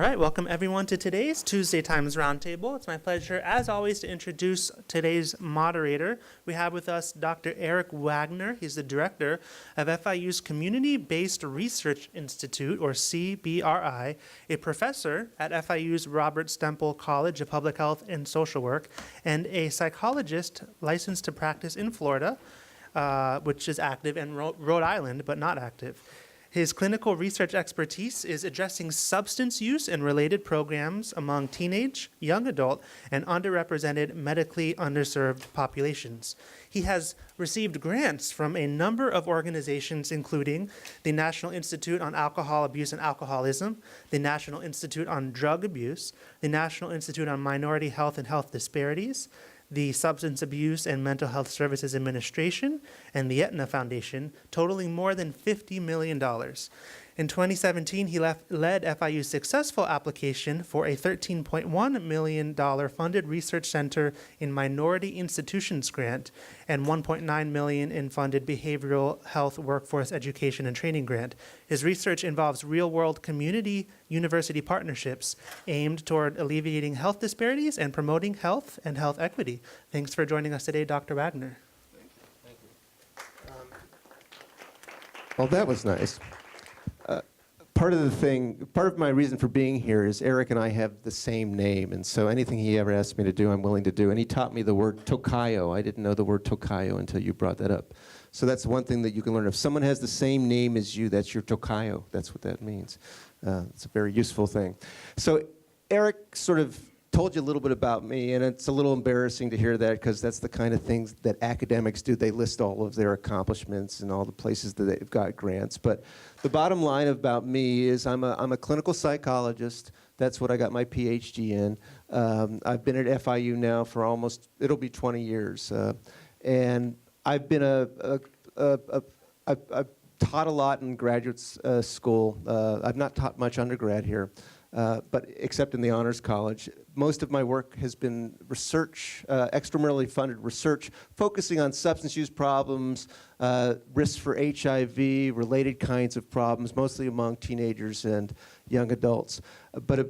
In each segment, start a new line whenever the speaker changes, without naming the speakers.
right, welcome everyone to today's Tuesday Times Roundtable. It's my pleasure, as always, to introduce today's moderator. We have with us Dr. Eric Wagner. He's the director of FIU's Community-Based Research Institute, or CBRI, a professor at FIU's Robert Stemple College of Public Health and Social Work, and a psychologist licensed to practice in Florida, which is active, and Rhode Island, but not active. His clinical research expertise is addressing substance use and related programs among teenage, young adult, and underrepresented medically underserved populations. He has received grants from a number of organizations, including the National Institute on Alcohol Abuse and Alcoholism, the National Institute on Drug Abuse, the National Institute on Minority Health and Health Disparities, the Substance Abuse and Mental Health Services Administration, and the Aetna Foundation, totaling more than $50 million. In 2017, he led FIU's successful application for a $13.1 million funded research center in minority institutions grant and $1.9 million in funded behavioral health workforce education and training grant. His research involves real-world community-university partnerships aimed toward alleviating health disparities and promoting health and health equity. Thanks for joining us today, Dr. Wagner.
Thank you. Well, that was nice. Part of my reason for being here is Eric and I have the same name, and so anything he ever asks me to do, I'm willing to do. And he taught me the word tokayo. I didn't know the word tokayo until you brought that up. So that's one thing that you can learn. If someone has the same name as you, that's your tokayo. That's what that means. It's a very useful thing. So Eric sort of told you a little bit about me, and it's a little embarrassing to hear that because that's the kind of things that academics do. They list all of their accomplishments and all the places that they've got grants. But the bottom line about me is I'm a clinical psychologist. That's what I got my PhD in. I've been at FIU now for almost, it'll be 20 years. And I've been I've taught a lot in graduate school. I've not taught much undergrad here. But except in the Honors College. Most of my work has been research, extramurally funded research, focusing on substance use problems, risks for HIV, related kinds of problems, mostly among teenagers and young adults. But a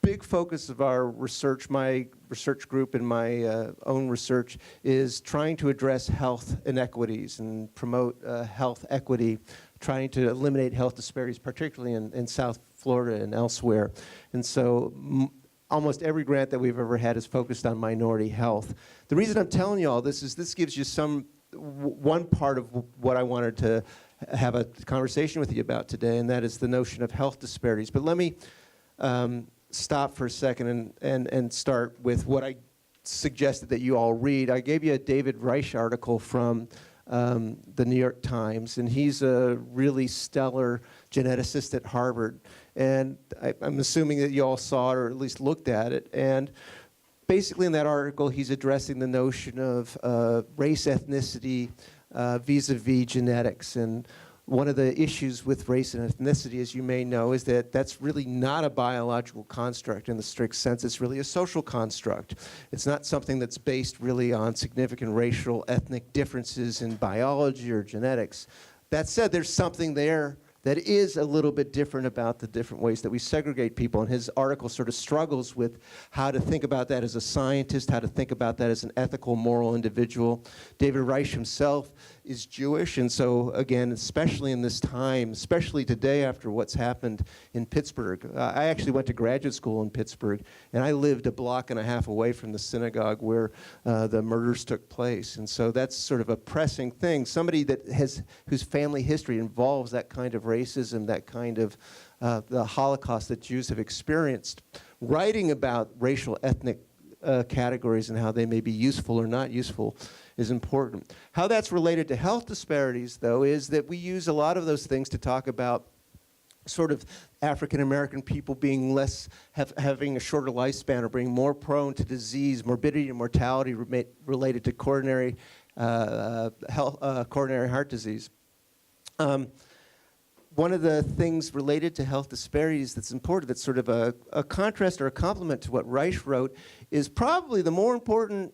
big focus of our research, my research group and my own research, is trying to address health inequities and promote health equity, trying to eliminate health disparities, particularly in South Florida and elsewhere. And so almost every grant that we've ever had is focused on minority health. The reason I'm telling you all this is this gives you one part of what I wanted to have a conversation with you about today, and that is the notion of health disparities. But let me stop for a second and start with what I suggested that you all read. I gave you a David Reich article from the New York Times, and he's a really stellar geneticist at Harvard. And I'm assuming that you all saw it or at least looked at it. And basically in that article, he's addressing the notion of race, ethnicity, vis-a-vis genetics. And one of the issues with race and ethnicity, as you may know, is that that's really not a biological construct in the strict sense. It's really a social construct. It's not something that's based really on significant racial, ethnic differences in biology or genetics. That said, there's something there that is a little bit different about the different ways that we segregate people. And his article sort of struggles with how to think about that as a scientist, how to think about that as an ethical, moral individual. David Reich himself is Jewish, and so again, especially in this time, especially today after what's happened in Pittsburgh. I actually went to graduate school in Pittsburgh, and I lived a block and a half away from the synagogue where the murders took place. And so that's sort of a pressing thing. Somebody whose family history involves that kind of racism, that kind of the Holocaust that Jews have experienced, writing about racial, ethnic categories and how they may be useful or not useful is important. How that's related to health disparities, though, is that we use a lot of those things to talk about sort of African American people being having a shorter lifespan or being more prone to disease, morbidity and mortality related to coronary heart disease. One of the things related to health disparities that's important, that's sort of a contrast or a complement to what Reich wrote, is probably the more important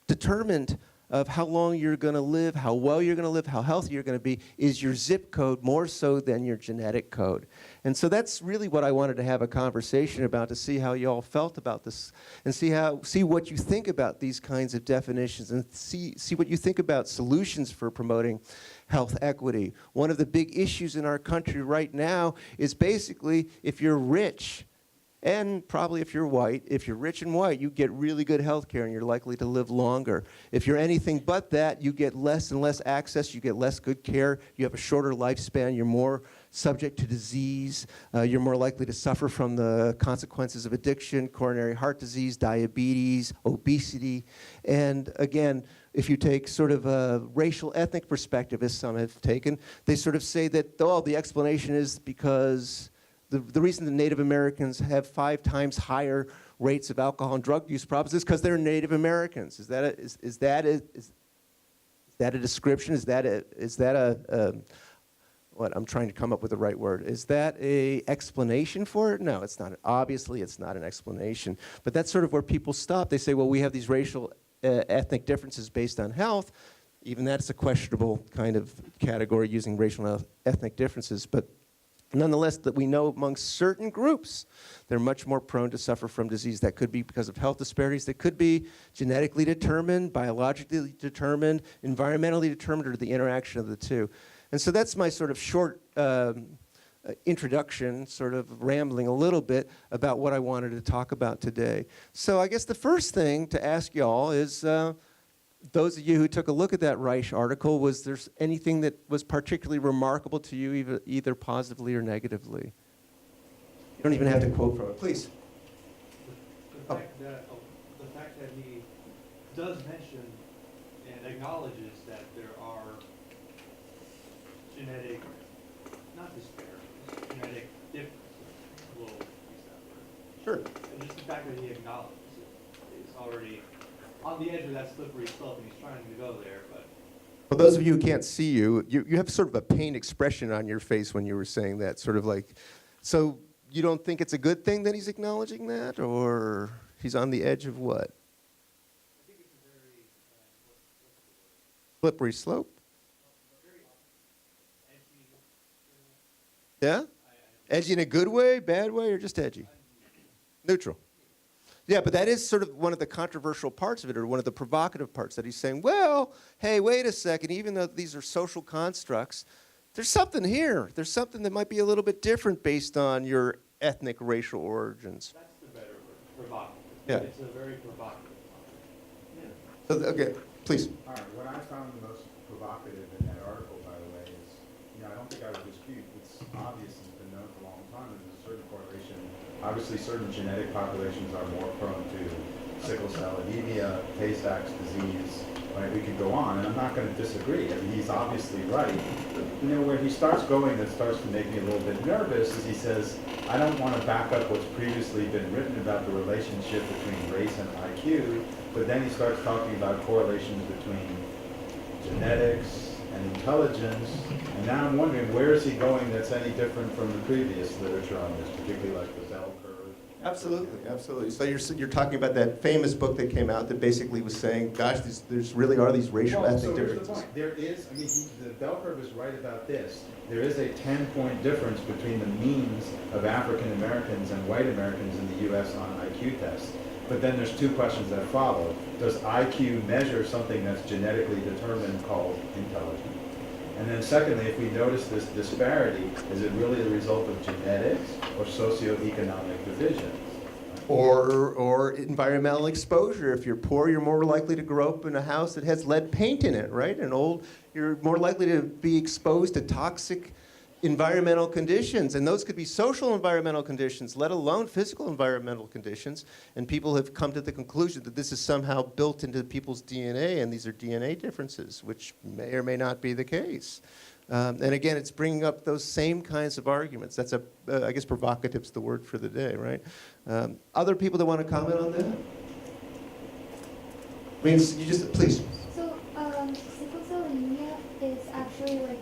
determinant of how long you're going to live, how well you're going to live, how healthy you're going to be, is your zip code more so than your genetic code. And so that's really what I wanted to have a conversation about, to see how you all felt about this, and see what you think about these kinds of definitions, and see what you think about solutions for promoting health equity. One of the big issues in our country right now is basically, if you're rich, and probably if you're white, if you're rich and white, you get really good health care and you're likely to live longer. If you're anything but that, you get less and less access, you get less good care, you have a shorter lifespan, you're more subject to disease, you're more likely to suffer from the consequences of addiction, coronary heart disease, diabetes, obesity. And again, if you take sort of a racial ethnic perspective, as some have taken, they sort of say that, oh, the explanation is because the reason the Native Americans have 5 times higher rates of alcohol and drug use problems is because they're Native Americans. Is that a description? Is that a what, I'm trying to come up with the right word. Is that a explanation for it? No, it's not. Obviously, it's not an explanation. But that's sort of where people stop. They say, well, we have these racial ethnic differences based on health. Even that's a questionable kind of category, using racial and ethnic differences. But nonetheless, that we know amongst certain groups, they're much more prone to suffer from disease. That could be because of health disparities. That could be genetically determined, biologically determined, environmentally determined, or the interaction of the two. And so that's my sort of short introduction, sort of rambling a little bit about what I wanted to talk about today. So I guess the first thing to ask y'all is, those of you who took a look at that Reich article, was there anything that was particularly remarkable to you, either positively or negatively? You don't even have to quote from it. Please.
The fact that he does mention and acknowledges that there are genetic, not disparities, genetic differences. We'll use that word.
Sure.
And just the fact that he acknowledges it is already on the edge of that slippery slope, and he's trying to go there, but.
Well, those of you who can't see you, you have sort of a pained expression on your face when you were saying that, sort of like, so you don't think it's a good thing that he's acknowledging that, or he's on the edge of what?
I think it's a very,
Slippery slope?
very edgy.
Yeah? Edgy in a good way, bad way, or just edgy? Neutral. Yeah, but that is sort of one of the controversial parts of it, or one of the provocative parts, that he's saying, well, hey, wait a second, even though these are social constructs, there's something here. There's something that might be a little bit different based on your ethnic, racial origins.
That's the better word, provocative.
Yeah.
It's a very provocative topic.
So, okay, please.
All right, what I found the most provocative in that article, by the way, is, I don't think I would dispute, it's obvious, it's been known for a long time, there's a certain correlation. Obviously, certain genetic populations are more prone to sickle cell anemia, Tay-Sachs disease, right? We could go on, and I'm not going to disagree. I mean, he's obviously right. But, where he starts going that starts to make me a little bit nervous is he says, I don't want to back up what's previously been written about the relationship between race and IQ, but then he starts talking about correlations between genetics and intelligence, and now I'm wondering, where is he going that's any different from the previous literature on this, particularly like the bell curve?
Absolutely, absolutely. So you're talking about that famous book that came out that basically was saying, gosh, there's really are these racial ethnic
so here's
differences.
the point. There is, the bell curve is right about this. There is a 10-point difference between the means of African Americans and white Americans in the U.S. on IQ tests. But then there's 2 questions that follow. Does IQ measure something that's genetically determined called intelligence? And then secondly, if we notice this disparity, is it really the result of genetics or socioeconomic divisions?
Or environmental exposure. If you're poor, you're more likely to grow up in a house that has lead paint in it, right? You're more likely to be exposed to toxic environmental conditions, and those could be social environmental conditions, let alone physical environmental conditions. And people have come to the conclusion that this is somehow built into people's DNA, and these are DNA differences, which may or may not be the case. And again, it's bringing up those same kinds of arguments. That's I guess provocative's the word for the day, right? Other people that want to comment on that? I mean, you just, please.
So, sickle cell anemia is actually like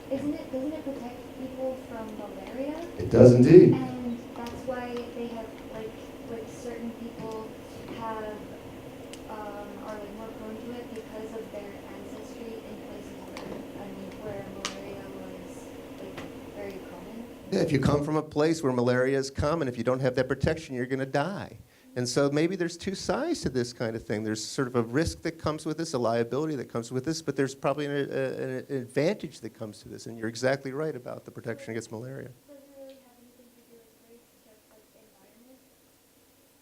doesn't it protect people from malaria?
It does indeed.
And that's why they have, like certain people have
come from a place where malaria has come, and if you don't have that protection, you're going to die. And so maybe there's two sides to this kind of thing. There's sort of a risk that comes with this, a liability that comes with this, but there's probably an advantage that comes to this. And you're exactly right about the protection against malaria.
Does it really have anything to do with race, just like the environment?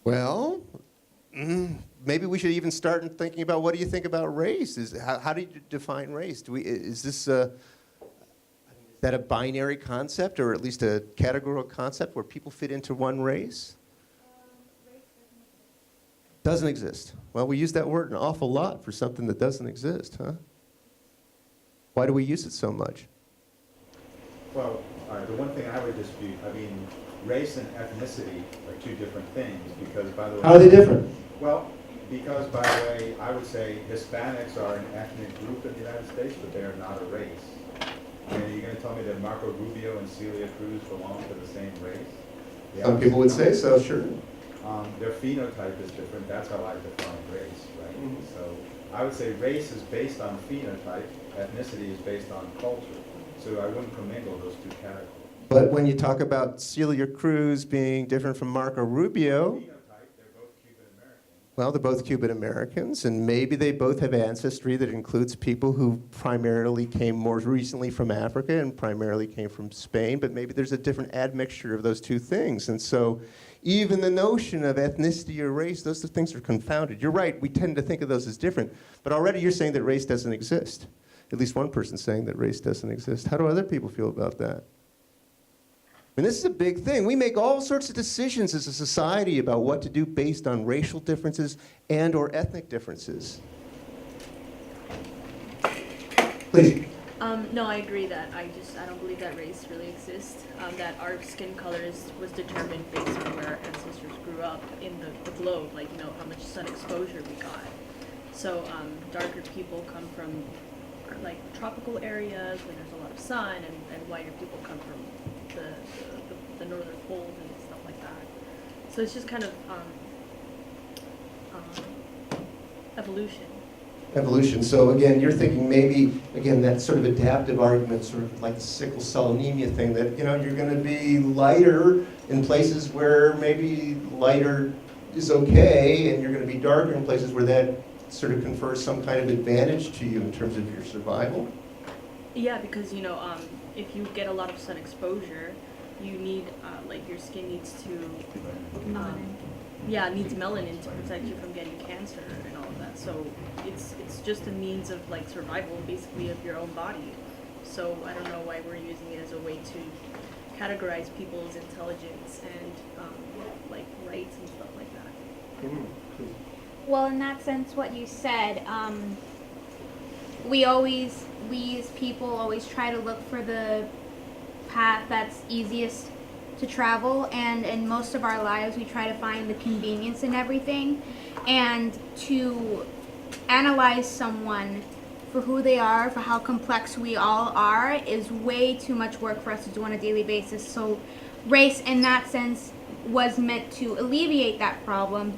Well, maybe we should even start in thinking about what do you think about race? How do you define race? Is that a binary concept, or at least a categorical concept where people fit into one race?
Race doesn't exist.
Doesn't exist. Well, we use that word an awful lot for something that doesn't exist, huh? Why do we use it so much?
Well, the one thing I would dispute, I mean, race and ethnicity are two different things, because by the way...
How are they different?
Well, because by the way, I would say Hispanics are an ethnic group in the United States, but they are not a race. And are you going to tell me that Marco Rubio and Celia Cruz belong to the same race? They
Some people would say so, sure.
Their phenotype is different. That's how I define race, right?
Mhm.
So I would say race is based on phenotype, ethnicity is based on culture. So I wouldn't commingle those two categories.
But when you talk about Celia Cruz being different from Marco Rubio,
Phenotype, they're both Cuban Americans.
well, they're both Cuban Americans, and maybe they both have ancestry that includes people who primarily came more recently from Africa and primarily came from Spain, but maybe there's a different admixture of those two things. And so even the notion of ethnicity or race, those things are confounded. You're right, we tend to think of those as different, but already you're saying that race doesn't exist. At least one person's saying that race doesn't exist. How do other people feel about that? I mean, this is a big thing. We make all sorts of decisions as a society about what to do based on racial differences and or ethnic differences. Please.
No, I agree that I don't believe that race really exists. That our skin color was determined based on where our ancestors grew up in the globe, like, you know, how much sun exposure we got. So darker people come from like tropical areas where there's a lot of sun, and whiter people come from the northern poles and stuff like that. So it's just kind of evolution.
Evolution. So again, you're thinking maybe, again, that sort of adaptive argument, sort of like the sickle cell anemia thing, that, you know, you're going to be lighter in places where maybe lighter is okay, and you're going to be darker in places where that sort of confers some kind of advantage to you in terms of your survival?
Yeah, because, you know, if you get a lot of sun exposure, you need, like, your skin needs to, needs melanin to protect you from getting cancer and all of that. So it's just a means of, like, survival, basically, of your own body. So I don't know why we're using it as a way to categorize people's intelligence and, like, rights and stuff like that.
Well, in that sense, what you said, we as people always try to look for the path that's easiest to travel, and in most of our lives we try to find the convenience in everything, and to analyze someone for who they are, for how complex we all are, is way too much work for us to do on a daily basis. So race in that sense was meant to alleviate that problem,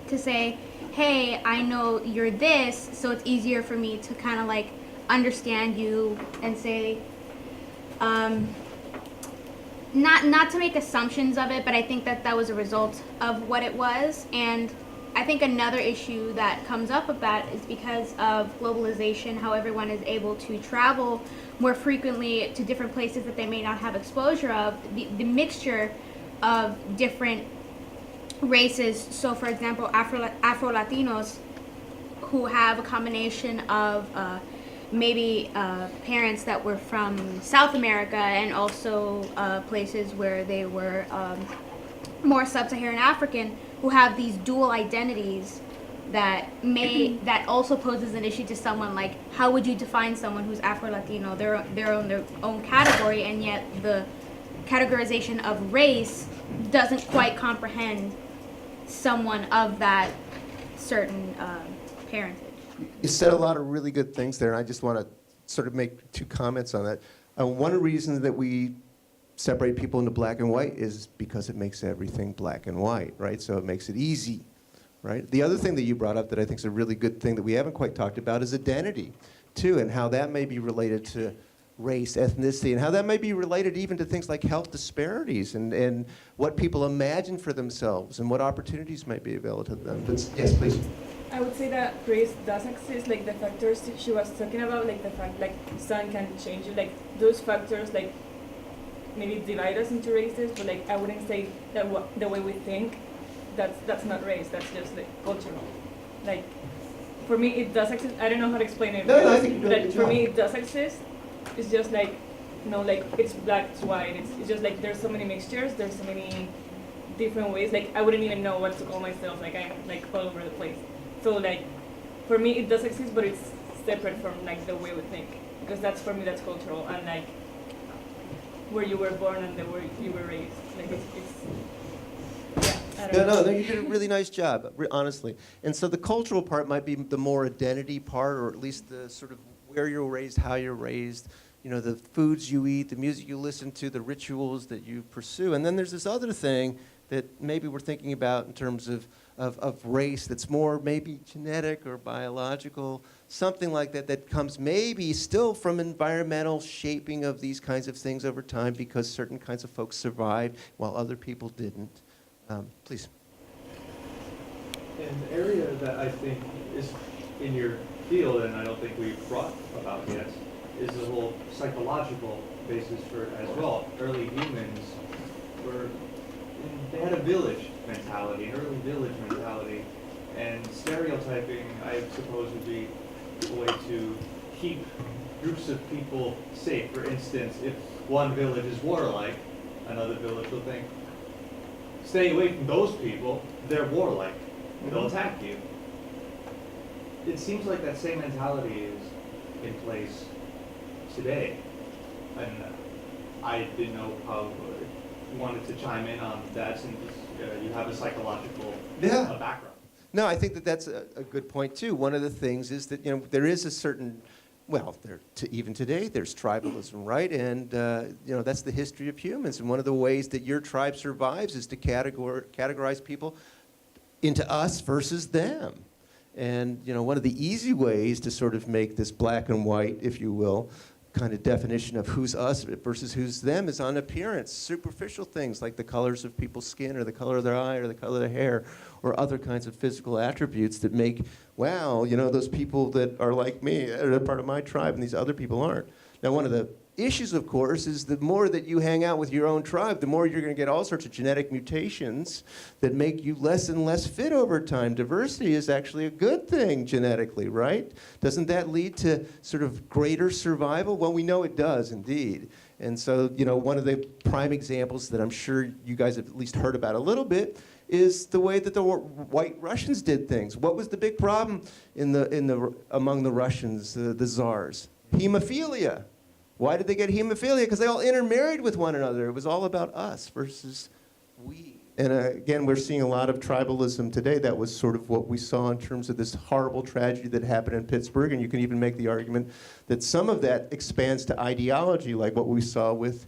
to say, hey, I know you're this, so it's easier for me to kind of like understand you and say, not to make assumptions of it, but I think that was a result of what it was. And I think another issue that comes up of that is because of globalization, how everyone is able to travel more frequently to different places that they may not have exposure of, the mixture of different races. So for example, Afro-Latinos who have a combination of maybe parents that were from South America, and also places where they were more sub-Saharan African, who have these dual identities that also poses an issue to someone. Like, how would you define someone who's Afro-Latino? They're on their own category, and yet the categorization of race doesn't quite comprehend someone of that certain parentage.
You said a lot of really good things there, and I just want to sort of make two comments on that. One of the reasons that we separate people into black and white is because it makes everything black and white, right? So it makes it easy, right? The other thing that you brought up that I think is a really good thing that we haven't quite talked about is identity, too, and how that may be related to race, ethnicity, and how that might be related even to things like health disparities and what people imagine for themselves and what opportunities might be available to them. Yes, please.
I would say that race does exist, like the factors she was talking about, like the fact like sun can change you, like those factors like maybe divide us into races, but like I wouldn't say that the way we think, that's not race, that's just like cultural. Like for me it does exist. I don't know how to explain it.
No, I think you're doing a good
for me
job.
it does exist. It's just like like it's black, it's white. It's just like there's so many mixtures, there's so many different ways. Like I wouldn't even know what to call myself. Like I'm like all over the place. So like, for me it does exist, but it's separate from like the way we think, because that's for me that's cultural and like where you were born and where you were raised. Like it's yeah. I don't know.
No, you did a really nice job, honestly. And so the cultural part might be the more identity part, or at least the sort of where you're raised, how you're raised, the foods you eat, the music you listen to, the rituals that you pursue. And then there's this other thing that maybe we're thinking about in terms of race that's more maybe genetic or biological, something like that, that comes maybe still from environmental shaping of these kinds of things over time because certain kinds of folks survived while other people didn't. Please.
An area that I think is in your field, and I don't think we've brought about yet, is the whole psychological basis for it as well. Early humans they had a village mentality, an early village mentality, and stereotyping, I suppose, would be a way to keep groups of people safe. For instance, if one village is warlike, another village will think, stay away from those people, they're warlike, they'll attack you. It seems like that same mentality is in place today, and I didn't know how you wanted to chime in on that since you have a psychological background.
No, I think that's a good point too. One of the things is that there is a certain, even today there's tribalism, right? And that's the history of humans. And one of the ways that your tribe survives is to categorize people into us versus them. And one of the easy ways to sort of make this black and white, if you will, kind of definition of who's us versus who's them is on appearance, superficial things like the colors of people's skin or the color of their eye or the color of their hair or other kinds of physical attributes that make, those people that are like me are part of my tribe and these other people aren't. Now, one of the issues, of course, is the more that you hang out with your own tribe, the more you're going to get all sorts of genetic mutations that make you less and less fit over time. Diversity is actually a good thing genetically, right? Doesn't that lead to sort of greater survival? Well, we know it does, indeed. And so, one of the prime examples that I'm sure you guys have at least heard about a little bit is the way that the white Russians did things. What was the big problem among the Russians, the czars? Hemophilia. Why did they get hemophilia? Because they all intermarried with one another. It was all about us versus we. And again, we're seeing a lot of tribalism today. That was sort of what we saw in terms of this horrible tragedy that happened in Pittsburgh. And you can even make the argument that some of that expands to ideology, like what we saw with,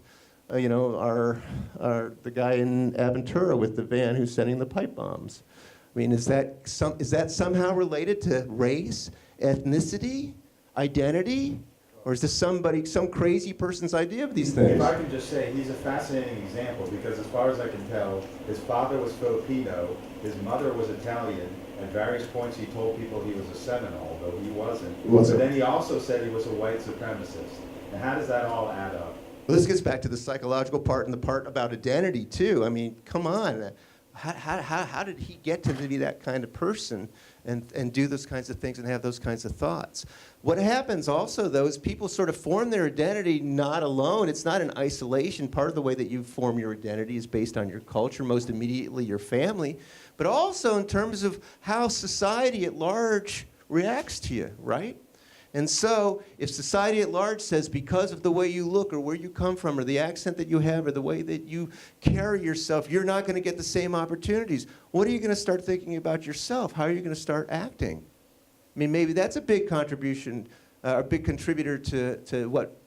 the guy in Aventura with the van who's sending the pipe bombs. I mean, is that somehow related to race, ethnicity, identity? Or is this some crazy person's idea of these things?
If I can just say, he's a fascinating example because as far as I can tell, his father was Filipino, his mother was Italian. At various points he told people he was a Seminole, though he wasn't. But then he also said he was a white supremacist. And how does that all add up?
Well, this gets back to the psychological part and the part about identity, too. I mean, come on. How did he get to be that kind of person and do those kinds of things and have those kinds of thoughts? What happens also, though, is people sort of form their identity not alone. It's not in isolation. Part of the way that you form your identity is based on your culture, most immediately your family, but also in terms of how society at large reacts to you, right? And so if society at large says because of the way you look or where you come from or the accent that you have or the way that you carry yourself, you're not going to get the same opportunities, what are you going to start thinking about yourself? How are you going to start acting? I mean, maybe that's a big contribution, a big contributor to what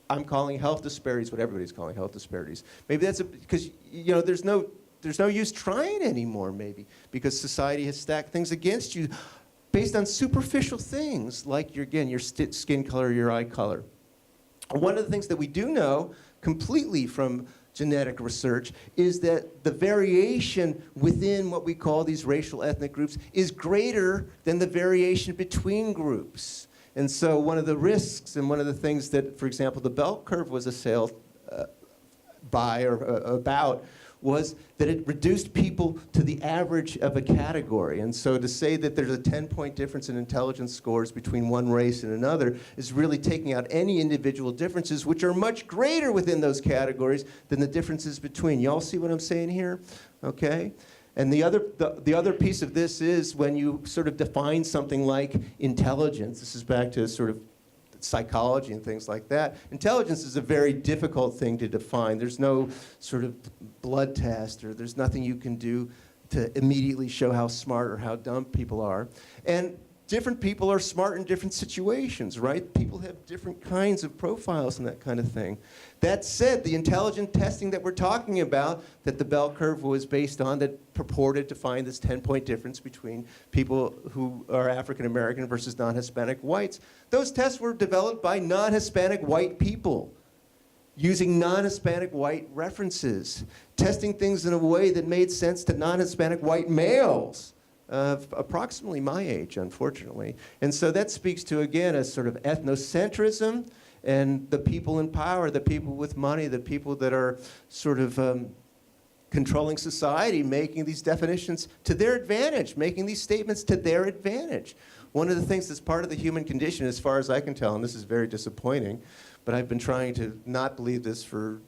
I'm calling health disparities, what everybody's calling health disparities. Maybe that's because there's no use trying anymore, maybe, because society has stacked things against you based on superficial things like your skin color, your eye color. One of the things that we do know completely from genetic research is that the variation within what we call these racial ethnic groups is greater than the variation between groups. And so one of the risks and one of the things that, for example, the bell curve was assailed by or about was that it reduced people to the average of a category. And so to say that there's a 10-point difference in intelligence scores between one race and another is really taking out any individual differences, which are much greater within those categories than the differences between. You all see what I'm saying here? Okay? And the other piece of this is when you sort of define something like intelligence. This is back to sort of psychology and things like that. Intelligence is a very difficult thing to define. There's no sort of blood test, or there's nothing you can do to immediately show how smart or how dumb people are. And different people are smart in different situations, right? People have different kinds of profiles and that kind of thing. That said, the intelligent testing that we're talking about, that the bell curve was based on, that purported to find this 10-point difference between people who are African American versus non-Hispanic whites, those tests were developed by non-Hispanic white people using non-Hispanic white references, testing things in a way that made sense to non-Hispanic white males of approximately my age, unfortunately. And so that speaks to, again, a sort of ethnocentrism and the people in power, the people with money, the people that are sort of controlling society, making these definitions to their advantage, making these statements to their advantage. One of the things that's part of the human condition, as far as I can tell, and this is very disappointing, but I've been trying to not believe this for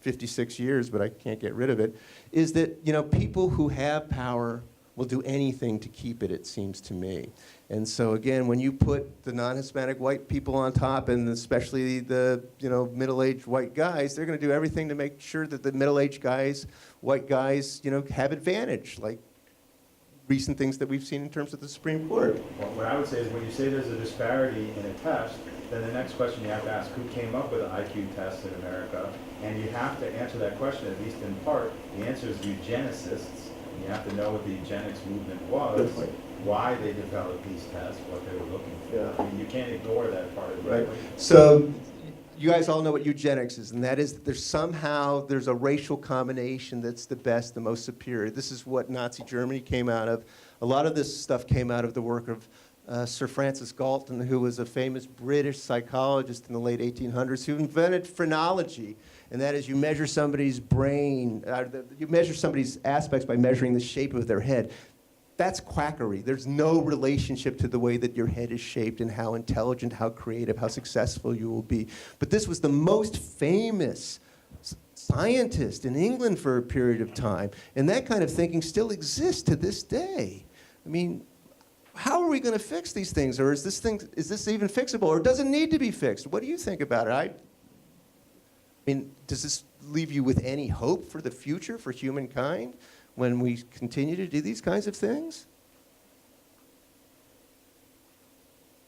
56 years, but I can't get rid of it, is that, you know, people who have power will do anything to keep it, it seems to me. And so again, when you put the non-Hispanic white people on top, and especially the, you know, middle-aged white guys, they're going to do everything to make sure that the middle-aged guys, white guys, you know, have advantage, like recent things that we've seen in terms of the Supreme Court.
Well, what I would say is when you say there's a disparity in a test, then the next question you have to ask, who came up with an IQ test in America? And you have to answer that question, at least in part. The answer is eugenicists. You have to know what the eugenics movement was, why they developed these tests, what they were looking for.
Yeah.
I mean, you can't ignore that part of the
Right.
equation.
So you guys all know what eugenics is, and that is that there's a racial combination that's the best, the most superior. This is what Nazi Germany came out of. A lot of this stuff came out of the work of Sir Francis Galton, who was a famous British psychologist in the late 1800s who invented phrenology. And that is, you measure somebody's brain, you measure somebody's aspects by measuring the shape of their head. That's quackery. There's no relationship to the way that your head is shaped and how intelligent, how creative, how successful you will be. But this was the most famous scientist in England for a period of time. And that kind of thinking still exists to this day. I mean, how are we going to fix these things? Or is this even fixable? Or does it need to be fixed? What do you think about it? I mean, does this leave you with any hope for the future, for humankind, when we continue to do these kinds of things?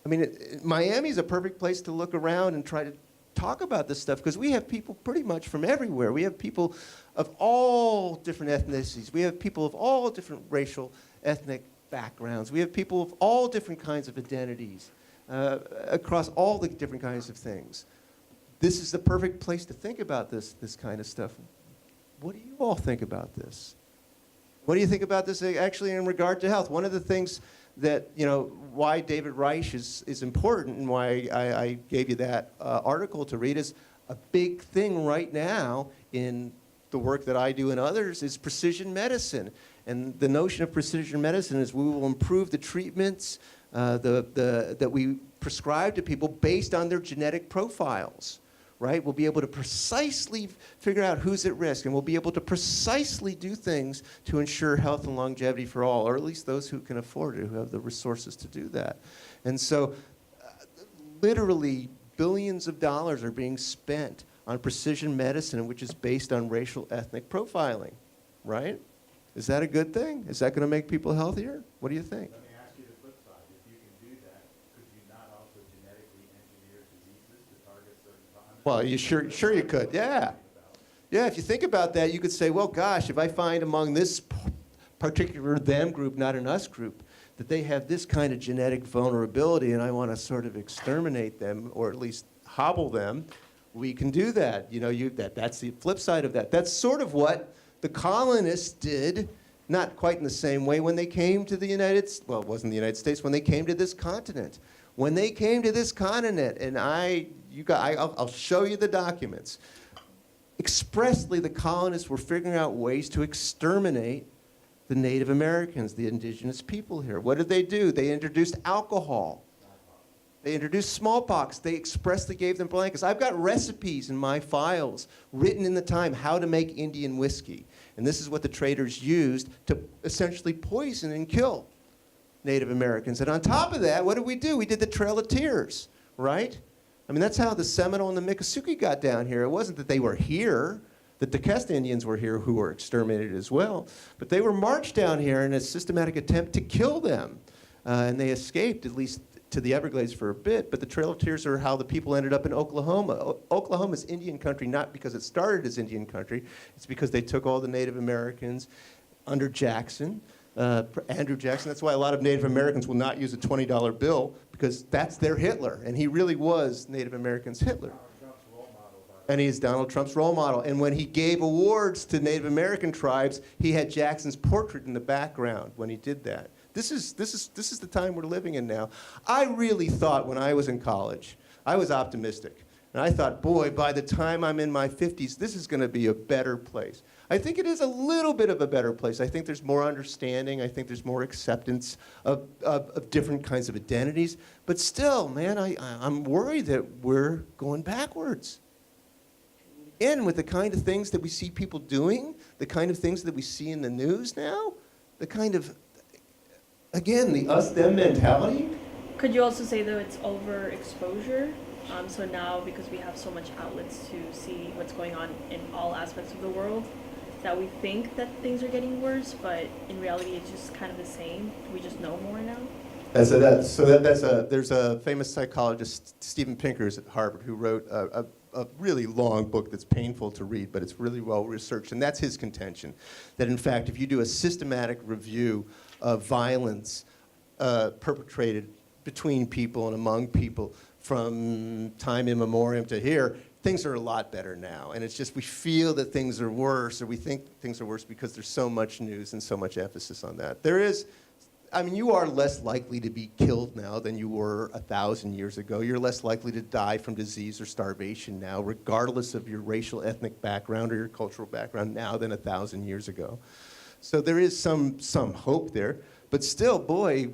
I mean, Miami's a perfect place to look around and try to talk about this stuff, because we have people pretty much from everywhere. We have people of all different ethnicities. We have people of all different racial, ethnic backgrounds. We have people of all different kinds of identities across all the different kinds of things. This is the perfect place to think about this kind of stuff. What do you all think about this? What do you think about this actually in regard to health? One of the things that, you know, why David Reich is important and why I gave you that article to read is a big thing right now in the work that I do and others is precision medicine. And the notion of precision medicine is we will improve the treatments that we prescribe to people based on their genetic profiles. Right? We'll be able to precisely figure out who's at risk, and we'll be able to precisely do things to ensure health and longevity for all, or at least those who can afford it, who have the resources to do that. And so literally billions of dollars are being spent on precision medicine, which is based on racial ethnic profiling, right? Is that a good thing? Is that going to make people healthier? What do you think?
Let me ask you the flip side. If you can do that, could you not also genetically engineer diseases to target certain populations?
Well, you sure you could, yeah. Yeah, if you think about that, you could say, well, gosh, if I find among this particular them group, not an us group, that they have this kind of genetic vulnerability and I want to sort of exterminate them or at least hobble them, We can do that. You know, that's the flip side of that. That's sort of what the colonists did, not quite in the same way when they came to the well, it wasn't the United States, when they came to this continent. When they came to this continent, and I'll show you the documents. Expressly, the colonists were figuring out ways to exterminate the Native Americans, the indigenous people here. What did they do? They introduced alcohol. They introduced smallpox. They expressly gave them blankets. I've got recipes in my files written in the time how to make Indian whiskey. And this is what the traders used to essentially poison and kill Native Americans. And on top of that, what did we do? We did the Trail of Tears, right? I mean, that's how the Seminole and the Miccosukee got down here. It wasn't that they were here. The Tequesta Indians were here who were exterminated as well. But they were marched down here in a systematic attempt to kill them. And they escaped, at least to the Everglades for a bit, but the Trail of Tears are how the people ended up in Oklahoma. Oklahoma's Indian country, not because it started as Indian country, it's because they took all the Native Americans under Jackson, Andrew Jackson. That's why a lot of Native Americans will not use a $20 bill, because that's their Hitler, and he really was Native Americans' Hitler. And he's Donald Trump's role model. And when he gave awards to Native American tribes, he had Jackson's portrait in the background when he did that. This is the time we're living in now. I really thought when I was in college, I was optimistic. And I thought, boy, by the time I'm in my 50s, this is going to be a better place. I think it is a little bit of a better place. I think there's more understanding. I think there's more acceptance of different kinds of identities. But still, man, I'm worried that we're going backwards. And with the kind of things that we see people doing, the kind of things that we see in the news now, the kind of, again, the us-them mentality.
Could you also say, though, it's overexposure? So now, because we have so much outlets to see what's going on in all aspects of the world, that we think that things are getting worse, but in reality, it's just kind of the same. We just know more now.
There's a famous psychologist, Steven Pinker, at Harvard, who wrote a really long book that's painful to read, but it's really well researched, and that's his contention, that in fact, if you do a systematic review of violence perpetrated between people and among people from time immemorial to here, things are a lot better now. And it's just we feel that things are worse, or we think things are worse because there's so much news and so much emphasis on that. You are less likely to be killed now than you were 1,000 years ago. You're less likely to die from disease or starvation now, regardless of your racial, ethnic background or your cultural background now than 1,000 years ago. So there is some hope there. But still, boy,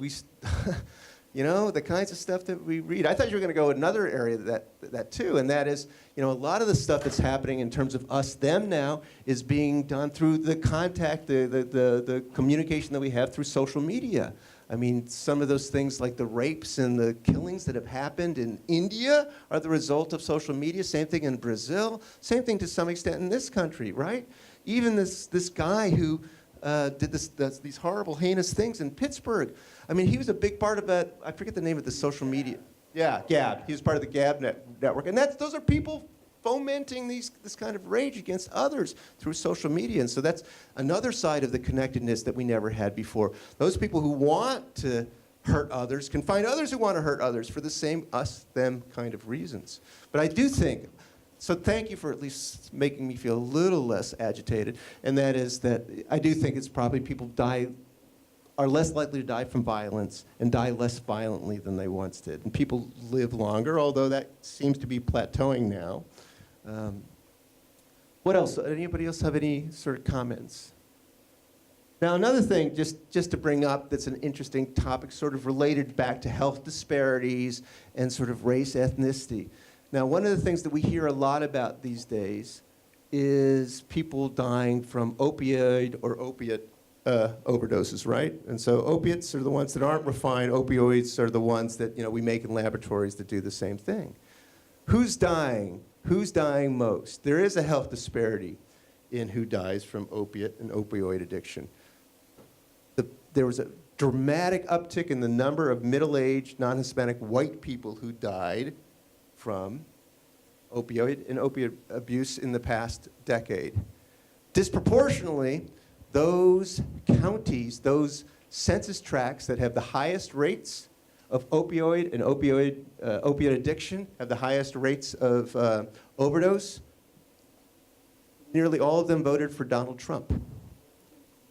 the kinds of stuff that we read. I thought you were going to go another area that too, and that is, a lot of the stuff that's happening in terms of us, them now is being done through the contact, the communication that we have through social media. I mean, some of those things like the rapes and the killings that have happened in India are the result of social media. Same thing in Brazil. Same thing to some extent in this country, right? Even this guy who did these horrible, heinous things in Pittsburgh. I mean, he was a big part of that. I forget the name of the social media. Yeah, Gab. He was part of the Gab network. And those are people fomenting this kind of rage against others through social media. And so that's another side of the connectedness that we never had before. Those people who want to hurt others can find others who want to hurt others for the same us-them kind of reasons. But I do think, so thank you for at least making me feel a little less agitated, and that is that I do think it's probably people are less likely to die from violence and die less violently than they once did. And people live longer, although that seems to be plateauing now. What else? Anybody else have any sort of comments? Now, another thing, just to bring up that's an interesting topic, sort of related back to health disparities and sort of race ethnicity. Now, one of the things that we hear a lot about these days is people dying from opioid or opiate overdoses, right? And so opiates are the ones that aren't refined. Opioids are the ones that we make in laboratories that do the same thing. Who's dying? Who's dying most? There is a health disparity in who dies from opiate and opioid addiction. There was a dramatic uptick in the number of middle-aged, non-Hispanic white people who died from opioid and opiate abuse in the past decade. Disproportionately, those counties, those census tracts that have the highest rates of opioid and opiate addiction, have the highest rates of overdose. Nearly all of them voted for Donald Trump.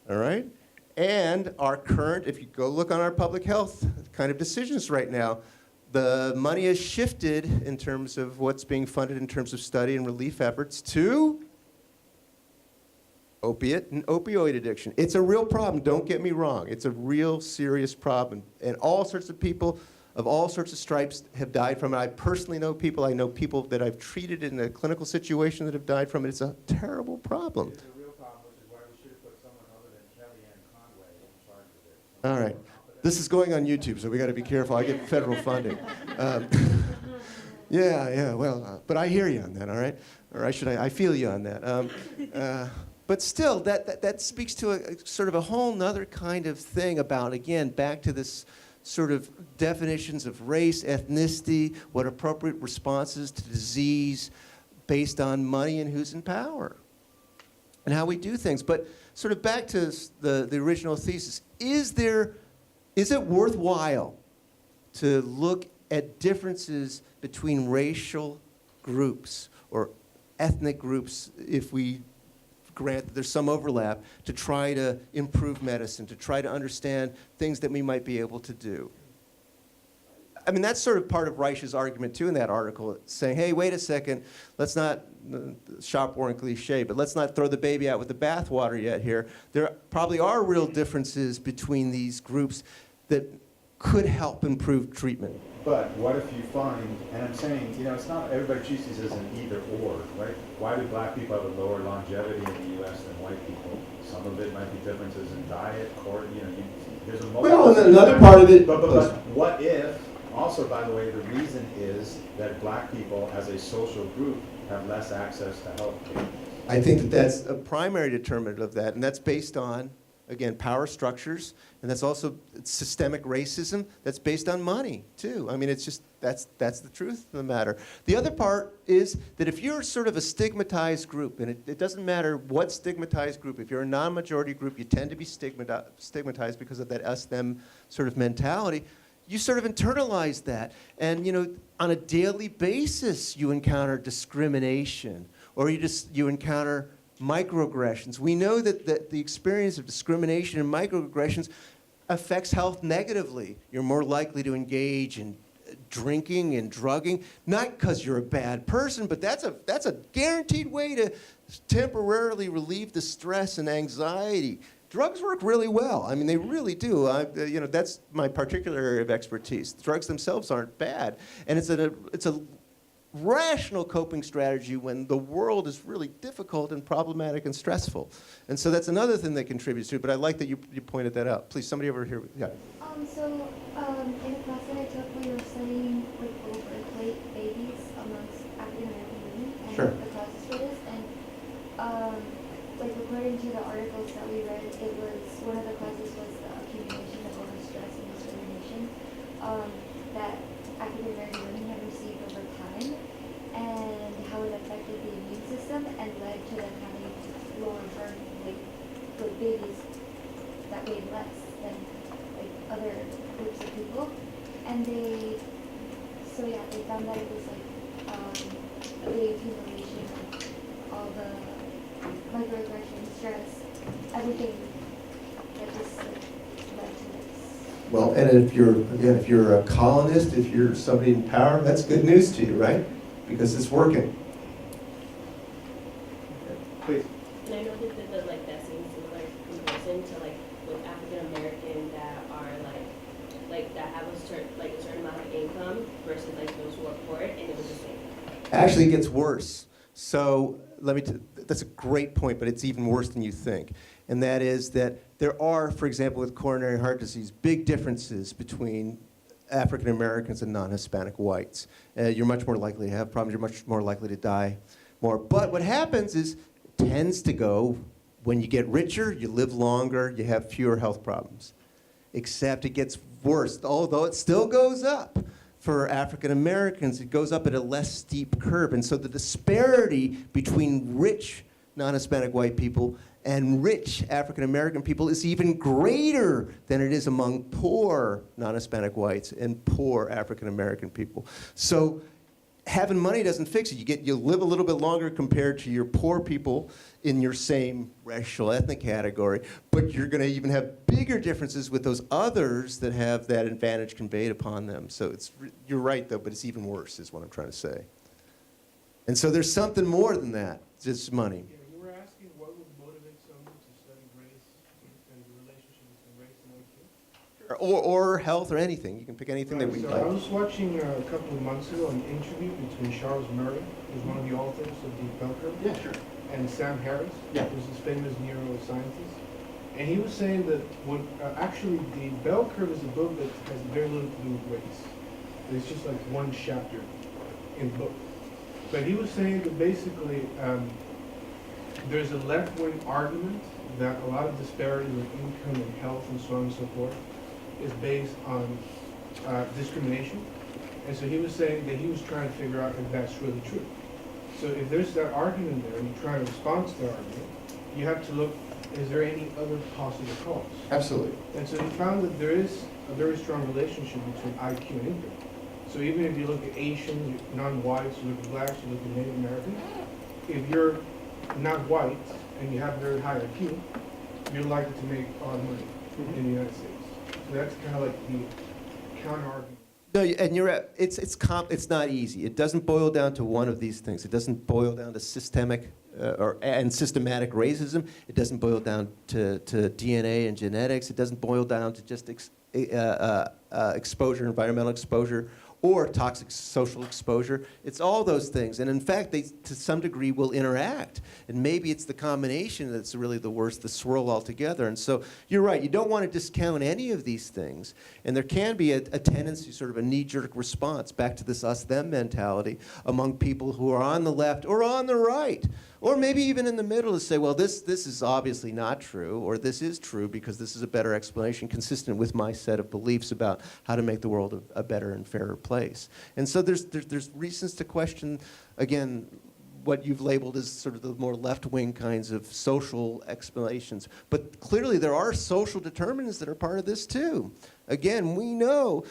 All right? And our current, if you go look on our public health kind of decisions right now, the money has shifted in terms of what's being funded in terms of study and relief efforts to opiate and opioid addiction. It's a real problem, don't get me wrong. It's a real serious problem. And all sorts of people of all sorts of stripes have died from it. I personally know people that I've treated in a clinical situation that have died from it. It's a terrible problem.
It's a real problem, which is why we should have put someone other than Kellyanne Conway in charge of it.
All right. This is going on YouTube, so we got to be careful. I get federal funding. Well, but I hear you on that, all right? Or I feel you on that. But still, that speaks to a sort of a whole nother kind of thing about, again, back to this sort of definitions of race, ethnicity, what appropriate responses to disease based on money and who's in power, and how we do things. But sort of back to the original thesis, is it worthwhile to look at differences between racial groups or ethnic groups, if we grant that there's some overlap, to try to improve medicine, to try to understand things that we might be able to do? I mean, that's sort of part of Reich's argument, too, in that article, saying, hey, wait a second, let's not, shop warrant cliche, but let's not throw the baby out with the bathwater yet here. There probably are real differences between these groups that could help improve treatment.
But what if you find, and I'm saying, it's not, everybody treats these as an either or, right? Why do black people have a lower longevity in the U.S. than white people? Some of it might be differences in diet, or, there's a
Well, and another part of it.
But what if, also, by the way, the reason is that black people as a social group have less access to health care.
I think that that's a primary determinant of that, and that's based on, again, power structures, and that's also systemic racism that's based on money, too. I mean, it's just, that's the truth of the matter. The other part is that if you're sort of a stigmatized group, and it doesn't matter what stigmatized group, if you're a non-majority group, you tend to be stigmatized because of that us-them sort of mentality. You sort of internalize that, and on a daily basis you encounter discrimination, or you encounter microaggressions. We know that the experience of discrimination and microaggressions affects health negatively. You're more likely to engage in drinking and drugging, not because you're a bad person, but that's a guaranteed way to temporarily relieve the stress and anxiety. Drugs work really well. I mean, they really do. That's my particular area of expertise. Drugs themselves aren't bad, and it's a rational coping strategy when the world is really difficult and problematic and stressful. And so that's another thing that contributes to it, but I like that you pointed that out. Please, somebody over here. Yeah.
In a class that I took, we were studying birth babies amongst African American women and
Sure.
the causes for this. And according to the articles that we read, it was one of the causes was the accumulation of overstress and discrimination that African American women had received over time, and how it affected the immune system and led to them having lower birth weight for babies that weighed less than other groups of people. And they found that it was the accumulation of all the microaggression, stress, everything that just led to this.
Well, and if you're a colonist, if you're somebody in power, that's good news to you, right? Because it's working. Please.
And I know that seems similar comparison to with African American that are that have a certain amount of income versus those who are poor, and it was the same.
Actually, it gets worse. So that's a great point, but it's even worse than you think. And that is that there are, for example, with coronary heart disease, big differences between African Americans and non-Hispanic whites. You're much more likely to have problems. You're much more likely to die more. But what happens is, it tends to go, when you get richer, you live longer, you have fewer health problems. Except it gets worse, although it still goes up. For African Americans, it goes up at a less steep curve. And so the disparity between rich non-Hispanic white people and rich African American people is even greater than it is among poor non-Hispanic whites and poor African American people. So having money doesn't fix it. You live a little bit longer compared to your poor people in your same racial ethnic category, but you're going to even have bigger differences with those others that have that advantage conveyed upon them. So you're right though, but it's even worse is what I'm trying to say. And so there's something more than that, just money.
Yeah, you were asking what would motivate someone to study race and the relationship between race and IQ?
Or health or anything. You can pick anything that we
So
like.
I was watching a couple of months ago an interview between Charles Murray, who's one of the authors of the bell curve,
Yeah, sure.
and Sam Harris,
Yeah.
who's this famous neuroscientist. And he was saying that actually the bell curve is a book that has very little to do with race. It's just like one chapter in the book. But he was saying that basically there's a left-wing argument that a lot of disparities in income and health and so on and so forth is based on discrimination. And so he was saying that he was trying to figure out if that's really true. So if there's that argument there and you try to respond to the argument, you have to look, is there any other possible cause?
Absolutely.
And so he found that there is a very strong relationship between IQ and income. So even if you look at Asians, non-whites, you look at blacks, you look at Native Americans, if you're not white and you have very high IQ, you're likely to make a lot of money in the United States. So that's kind of like the counter-argument.
No, and you're at, it's not easy. It doesn't boil down to one of these things. It doesn't boil down to systemic and systematic racism. It doesn't boil down to DNA and genetics. It doesn't boil down to just exposure, environmental exposure, or toxic social exposure. It's all those things. And in fact, they, to some degree, will interact. And maybe it's the combination that's really the worst, the swirl altogether. And so you're right, you don't want to discount any of these things. And there can be a tendency, sort of a knee-jerk response back to this us-them mentality among people who are on the left or on the right, or maybe even in the middle, to say, well, this is obviously not true, or this is true because this is a better explanation consistent with my set of beliefs about how to make the world a better and fairer place. And so there's reasons to question, again, what you've labeled as sort of the more left-wing kinds of social explanations. But clearly there are social determinants that are part of this too. Again, we know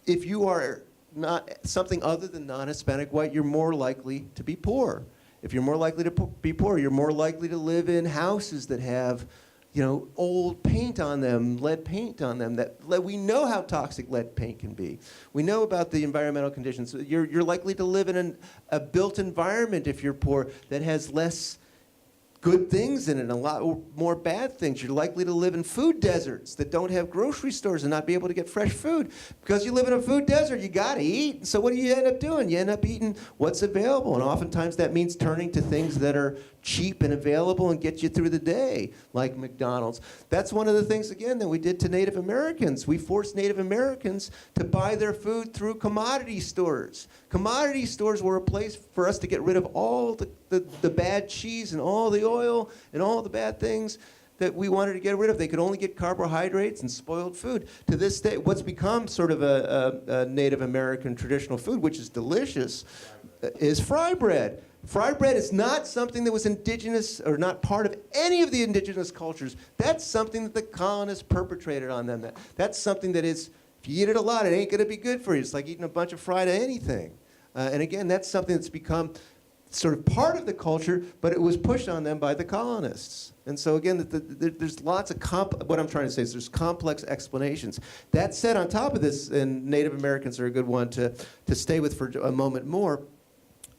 if you are not something other than non-Hispanic white, you're more likely to be poor. If you're more likely to be poor, you're more likely to live in houses that have, you know, old paint on them, lead paint on them. We know how toxic lead paint can be. We know about the environmental conditions. You're likely to live in a built environment if you're poor that has less good things in it and a lot more bad things. You're likely to live in food deserts that don't have grocery stores and not be able to get fresh food. Because you live in a food desert, you gotta eat. So what do you end up doing? You end up eating what's available. And oftentimes that means turning to things that are cheap and available and get you through the day, like McDonald's. That's one of the things, again, that we did to Native Americans. We forced Native Americans to buy their food through commodity stores. Commodity stores were a place for us to get rid of all the bad cheese and all the oil and all the bad things that we wanted to get rid of. They could only get carbohydrates and spoiled food. To this day, what's become sort of a Native American traditional food, which is delicious, is fry bread. Fry bread is not something that was indigenous or not part of any of the indigenous cultures. That's something that the colonists perpetrated on them. That's something that is, if you eat it a lot, it ain't going to be good for you. It's like eating a bunch of fried anything. And again, that's something that's become sort of part of the culture, but it was pushed on them by the colonists. And so again, there's lots of, what I'm trying to say is there's complex explanations. That said, on top of this, and Native Americans are a good one to stay with for a moment more,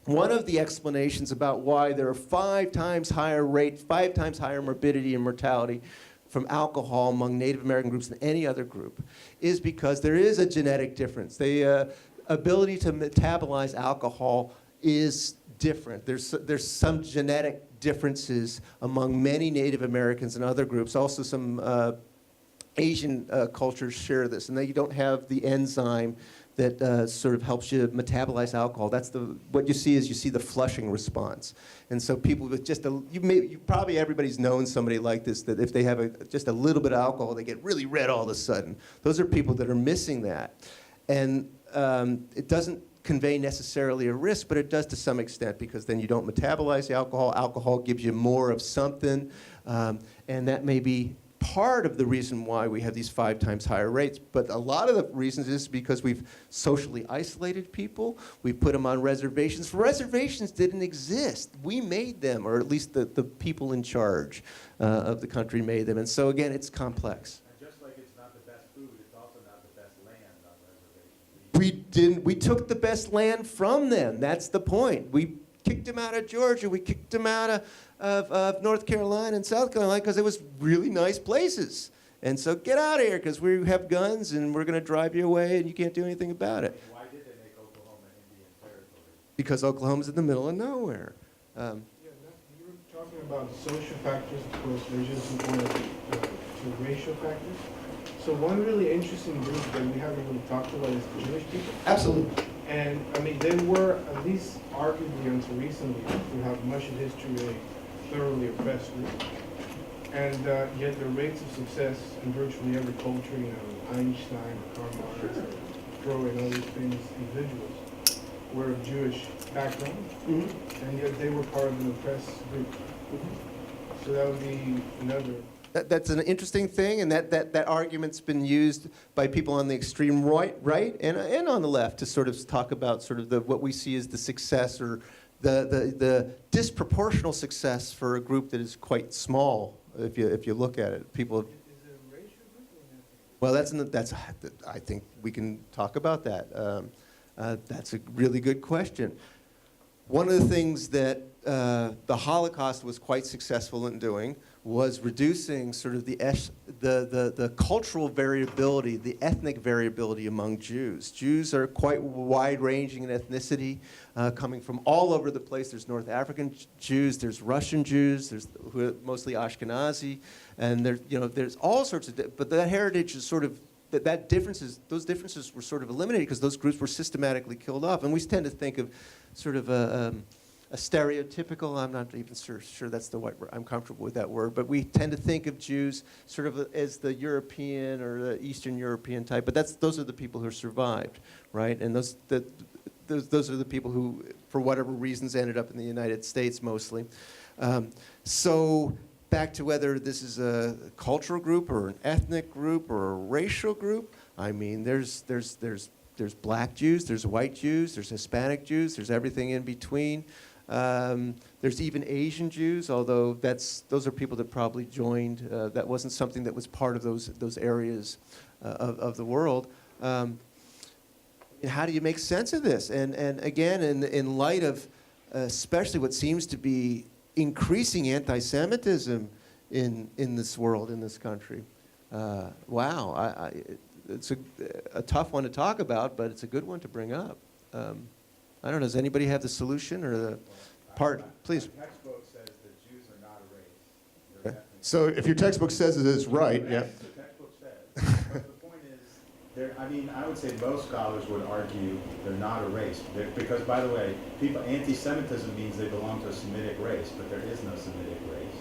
one of the explanations about why there are 5 times higher morbidity and mortality from alcohol among Native American groups than any other group is because there is a genetic difference. The ability to metabolize alcohol is different. There's some genetic differences among many Native Americans and other groups. Also some Asian cultures share this, and they don't have the enzyme that sort of helps you metabolize alcohol. That's what you see is you see the flushing response. And so people with just probably everybody's known somebody like this, that if they have just a little bit of alcohol, they get really red all of a sudden. Those are people that are missing that. And it doesn't convey necessarily a risk, but it does to some extent, because then you don't metabolize the alcohol. Alcohol gives you more of something, and that may be part of the reason why we have these 5 times higher rates. But a lot of the reasons is because we've socially isolated people. We put them on reservations. Reservations didn't exist. We made them, or at least the people in charge of the country made them. And so again, it's complex.
And just like it's not the best food, it's also not the best land on reservations.
We took the best land from them. That's the point. We kicked them out of Georgia. We kicked them out of North Carolina and South Carolina because it was really nice places. And so get out of here, because we have guns and we're going to drive you away and you can't do anything about it.
Why did they make Oklahoma Indian territory?
Because Oklahoma's in the middle of nowhere.
Yeah, you were talking about social factors, of course, there's just important to racial factors. So one really interesting group that we haven't really talked about is the Jewish people.
Absolutely.
And I mean, they were, at least arguably until recently, throughout much of history, a thoroughly oppressed group. And yet their rates of success in virtually every culture, you know, Einstein, Karl Marx, Freud, and all these famous individuals, were of Jewish background, and yet they were part of an oppressed group. So that would be another.
That's an interesting thing, and that argument's been used by people on the extreme right and on the left to sort of talk about sort of what we see as the success, or the disproportional success for a group that is quite small. If you look at it, people.
Is it a racial group or
Well, that's I think we can talk about that. That's a really good question. One of the things that the Holocaust was quite successful in doing was reducing sort of the cultural variability, the ethnic variability among Jews. Jews are quite wide-ranging in ethnicity, coming from all over the place. There's North African Jews, there's Russian Jews, there's who are mostly Ashkenazi, and there's all sorts of. But that heritage is sort of those differences were sort of eliminated because those groups were systematically killed off. And we tend to think of sort of a stereotypical, I'm not even sure that's the right word, I'm comfortable with that word, but we tend to think of Jews sort of as the European or the Eastern European type, but those are the people who survived, right? And those are the people who, for whatever reasons, ended up in the United States mostly. So back to whether this is a cultural group or an ethnic group or a racial group, I mean, there's black Jews, there's white Jews, there's Hispanic Jews, there's everything in between. There's even Asian Jews, although those are people that probably joined. That wasn't something that was part of those areas of the world. How do you make sense of this? And again, in light of especially what seems to be increasing anti-Semitism in this world, in this country, wow, it's a tough one to talk about, but it's a good one to bring up. I don't know, does anybody have the solution or the part? Please.
My textbook says that Jews are not a race. They're ethnic.
So if your textbook says it is right, yeah.
Yes, the textbook says. But the point is, I would say most scholars would argue they're not a race. Because, by the way, anti-Semitism means they belong to a Semitic race, but there is no Semitic race.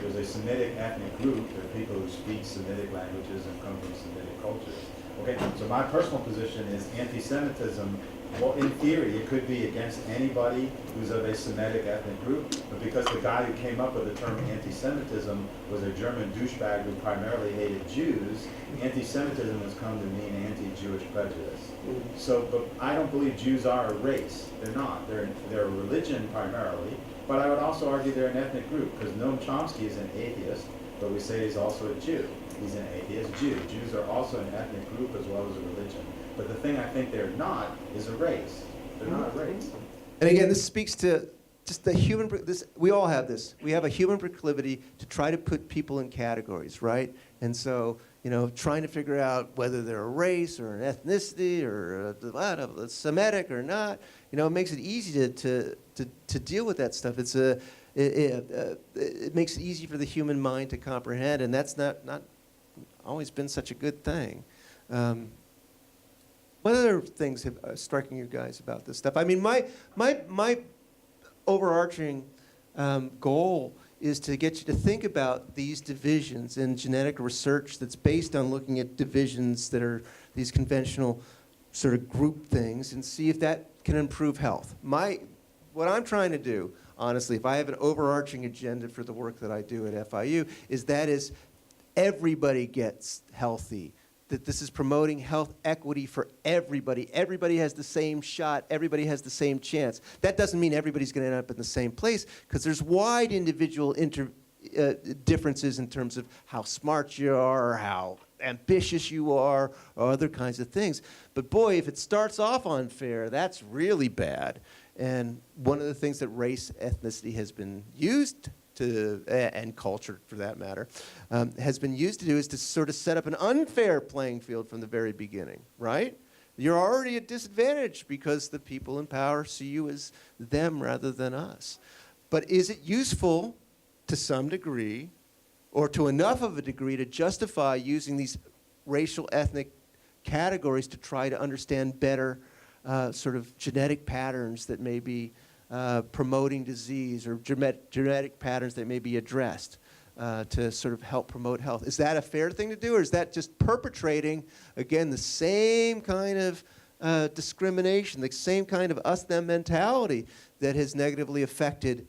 There's a Semitic ethnic group. There are people who speak Semitic languages and come from Semitic cultures. Okay, so my personal position is anti-Semitism. Well, in theory, it could be against anybody who's of a Semitic ethnic group, but because the guy who came up with the term anti-Semitism was a German douchebag who primarily hated Jews, anti-Semitism has come to mean anti-Jewish prejudice. So, but I don't believe Jews are a race. They're not. They're a religion primarily, but I would also argue they're an ethnic group, because Noam Chomsky is an atheist, but we say he's also a Jew. He's an atheist Jew. Jews are also an ethnic group as well as a religion. But the thing I think they're not is a race. They're not a race.
And again, this speaks to just the human, we all have this. We have a human proclivity to try to put people in categories, right? And so, trying to figure out whether they're a race or an ethnicity or a Semitic or not, it makes it easy to deal with that stuff. It makes it easy for the human mind to comprehend, and that's not always been such a good thing. What other things have striking you guys about this stuff? I mean, my overarching goal is to get you to think about these divisions in genetic research that's based on looking at divisions that are these conventional sort of group things and see if that can improve health. What I'm trying to do, honestly, if I have an overarching agenda for the work that I do at FIU, is everybody gets healthy. That this is promoting health equity for everybody. Everybody has the same shot. Everybody has the same chance. That doesn't mean everybody's going to end up in the same place, because there's wide individual differences in terms of how smart you are, or how ambitious you are, or other kinds of things. But boy, if it starts off unfair, that's really bad. And one of the things that race, ethnicity has been used to, and culture for that matter, has been used to do is to sort of set up an unfair playing field from the very beginning, right? You're already at disadvantage because the people in power see you as them rather than us. But is it useful to some degree, or to enough of a degree, to justify using these racial, ethnic categories to try to understand better sort of genetic patterns that may be promoting disease, or genetic patterns that may be addressed to sort of help promote health? Is that a fair thing to do, or is that just perpetrating, again, the same kind of discrimination, the same kind of us-them mentality that has negatively affected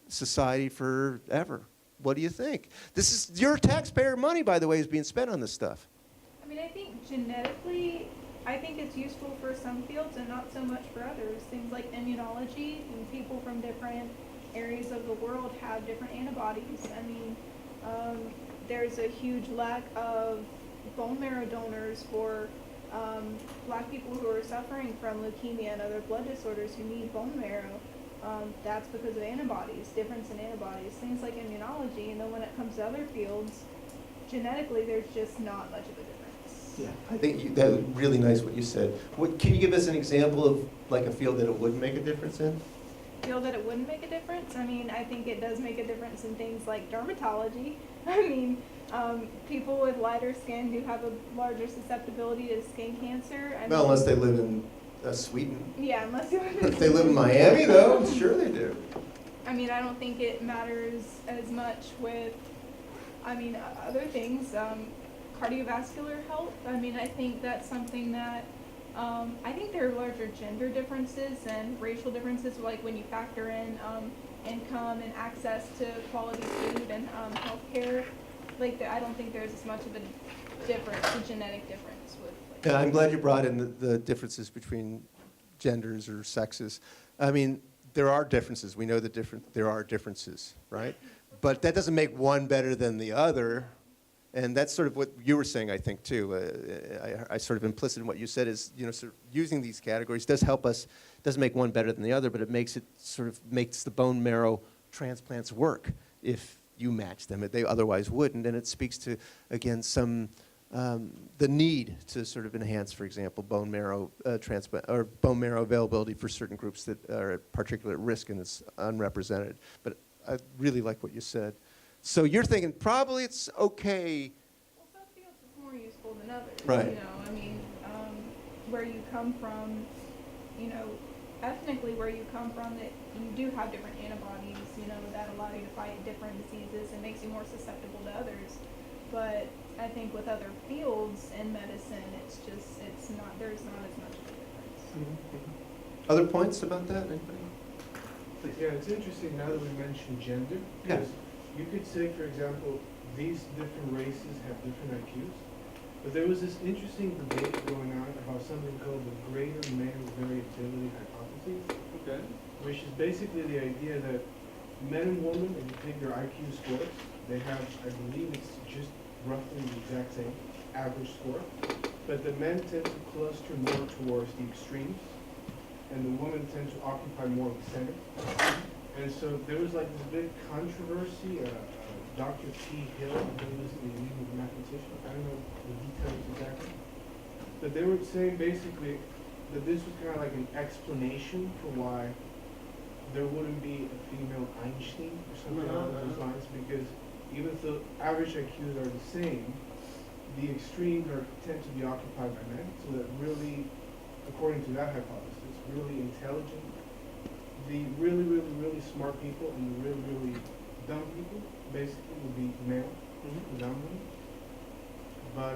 society forever? What do you think? This is your taxpayer money, by the way, is being spent on this stuff.
I mean, I think genetically, I think it's useful for some fields and not so much for others. Things like immunology, and people from different areas of the world have different antibodies. I mean, there's a huge lack of bone marrow donors for Black people who are suffering from leukemia and other blood disorders who need bone marrow. That's because of antibodies, difference in antibodies, things like immunology. And then when it comes to other fields, genetically, there's just not much of a difference.
Yeah, I think that was really nice what you said. Can you give us an example of like a field that it wouldn't make a difference in?
Field that it wouldn't make a difference? I mean, I think it does make a difference in things like dermatology. I mean, people with lighter skin do have a larger susceptibility to skin cancer. I mean,
Unless they live in Sweden.
Yeah, unless you live in
If they live in Miami, though, sure they do.
I mean, I don't think it matters as much with, other things. Cardiovascular health. I mean, I think that's something that, I think there are larger gender differences and racial differences, like when you factor in income and access to quality food and healthcare. I don't think there's as much of a difference, a genetic difference with.
Yeah, I'm glad you brought in the differences between genders or sexes. I mean, there are differences. We know there are differences, right? But that doesn't make one better than the other. And that's sort of what you were saying, I think, too. I sort of implicit in what you said is, sort of using these categories does help us, doesn't make one better than the other, but it makes the bone marrow transplants work if you match them. They otherwise wouldn't. And it speaks to, again, the need to sort of enhance, for example, bone marrow transplant or bone marrow availability for certain groups that are particularly at risk and it's unrepresented. But I really like what you said. So you're thinking probably it's okay.
Well, some fields is more useful than others.
Right.
Where you come from, ethnically where you come from, that you do have different antibodies, that allow you to fight different diseases and makes you more susceptible to others. But I think with other fields in medicine, there's not as much of a difference.
Mm-hmm. Other points about that? Anybody?
Yeah, it's interesting now that we mentioned gender.
Yeah.
Because you could say, for example, these different races have different IQs. But there was this interesting debate going on about something called the greater male variability hypothesis.
Okay.
Which is basically the idea that men and women, if you take their IQ scores, they have, I believe it's just roughly the exact same average score. But the men tend to cluster more towards the extremes, and the women tend to occupy more of the center. And so there was like this big controversy. Dr. T. Hill, who was the leading mathematician, I don't know the details exactly, but they were saying basically that this was kind of like an explanation for why there wouldn't be a female Einstein or something along those lines, because even though average IQs are the same, the extremes tend to be occupied by men, so that really, according to that hypothesis, really intelligent, the really, really, really smart people and the really, really dumb people basically would be male predominantly. But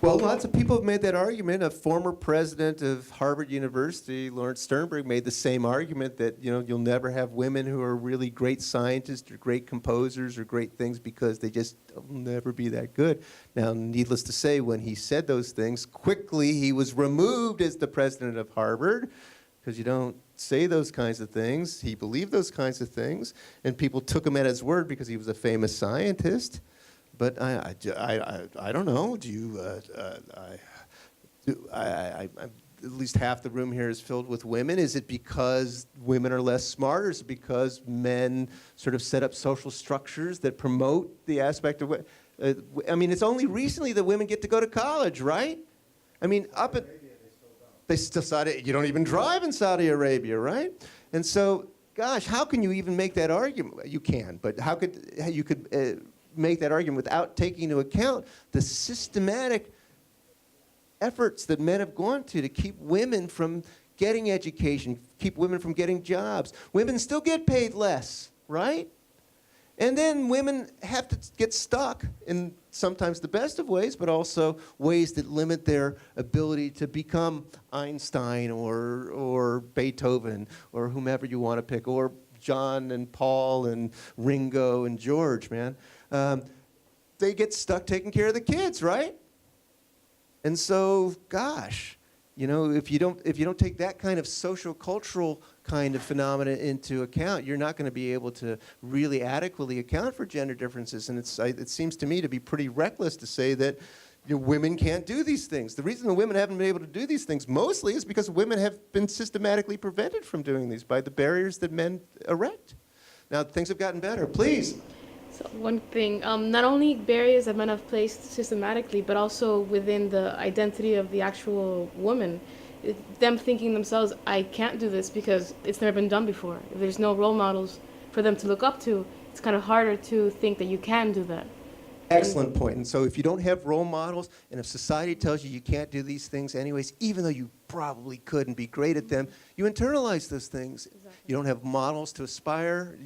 Well, lots of people have made that argument. A former president of Harvard University, Lawrence Sternberg, made the same argument that, you know, you'll never have women who are really great scientists or great composers or great things because they just will never be that good. Now, needless to say, when he said those things, quickly he was removed as the president of Harvard, because you don't say those kinds of things. He believed those kinds of things, and people took him at his word because he was a famous scientist. But I don't know. Do you? At least half the room here is filled with women. Is it because women are less smart, or is it because men sort of set up social structures that promote the aspect of? I mean, it's only recently that women get to go to college, right? I mean, up at they still you don't even drive in Saudi Arabia, right? And so, gosh, how can you even make that argument? You can, but how you could make that argument without taking into account the systematic efforts that men have gone to keep women from getting education, keep women from getting jobs. Women still get paid less, right? And then women have to get stuck in sometimes the best of ways, but also ways that limit their ability to become Einstein or Beethoven or whomever you want to pick, or John and Paul and Ringo and George, man. They get stuck taking care of the kids, right? And so, gosh, you know, if you don't take that kind of social cultural kind of phenomena into account, you're not going to be able to really adequately account for gender differences. And it seems to me to be pretty reckless to say that, you know, women can't do these things. The reason the women haven't been able to do these things mostly is because women have been systematically prevented from doing these by the barriers that men erect. Now things have gotten better. Please.
So one thing, not only barriers that men have placed systematically, but also within the identity of the actual woman. Them thinking themselves, I can't do this because it's never been done before. If there's no role models for them to look up to, it's kind of harder to think that you can do that.
Excellent point. And so if you don't have role models, and if society tells you you can't do these things anyways, even though you probably could and be great at them, you internalize those things. Exactly. You don't have models to aspire,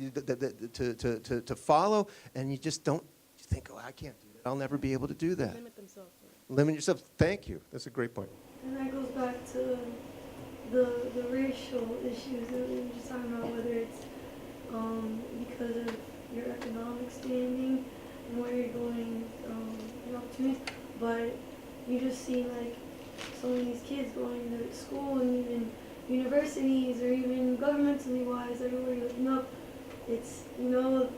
to follow, and you just don't think, oh, I can't do that. I'll never be able to do that.
Limit themselves.
Limit yourself. Thank you. That's a great point.
And that goes back to the racial issues that we were just talking about, whether it's because of your economic standing and where you're going, your opportunities, but you just see like so many of these kids going to school and even universities or even governmentally wise, everywhere you're looking up, it's, you know,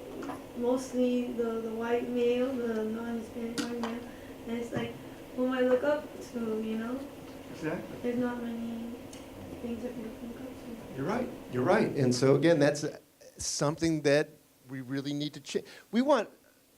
mostly the white male, the non-Hispanic white male, and it's like, who am I look up to, you know?
Exactly.
There's not many things that people can look up to.
You're right. You're right. And so again, that's something that we really need to change. We want,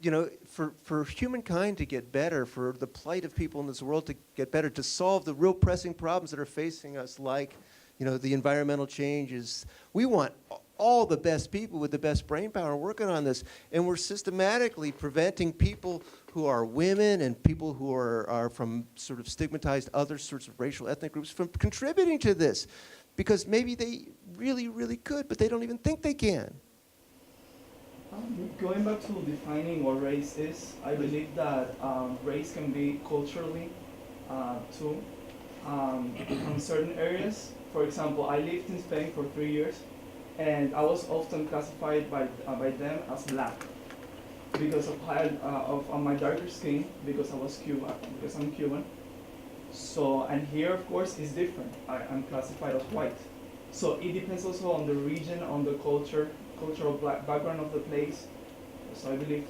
you know, for humankind to get better, for the plight of people in this world to get better, to solve the real pressing problems that are facing us, like, you know, the environmental changes. We want all the best people with the best brain power working on this, and we're systematically preventing people who are women and people who are from sort of stigmatized other sorts of racial ethnic groups from contributing to this, because maybe they really, really could, but they don't even think they can.
Going back to defining what race is, I believe that race can be culturally too. In certain areas, for example, I lived in Spain for 3 years, and I was often classified by them as black because of my darker skin, because I was Cuban, because I'm Cuban. So, and here, of course, is different. I'm classified as white. So it depends also on the region, on the cultural background of the place. So I believe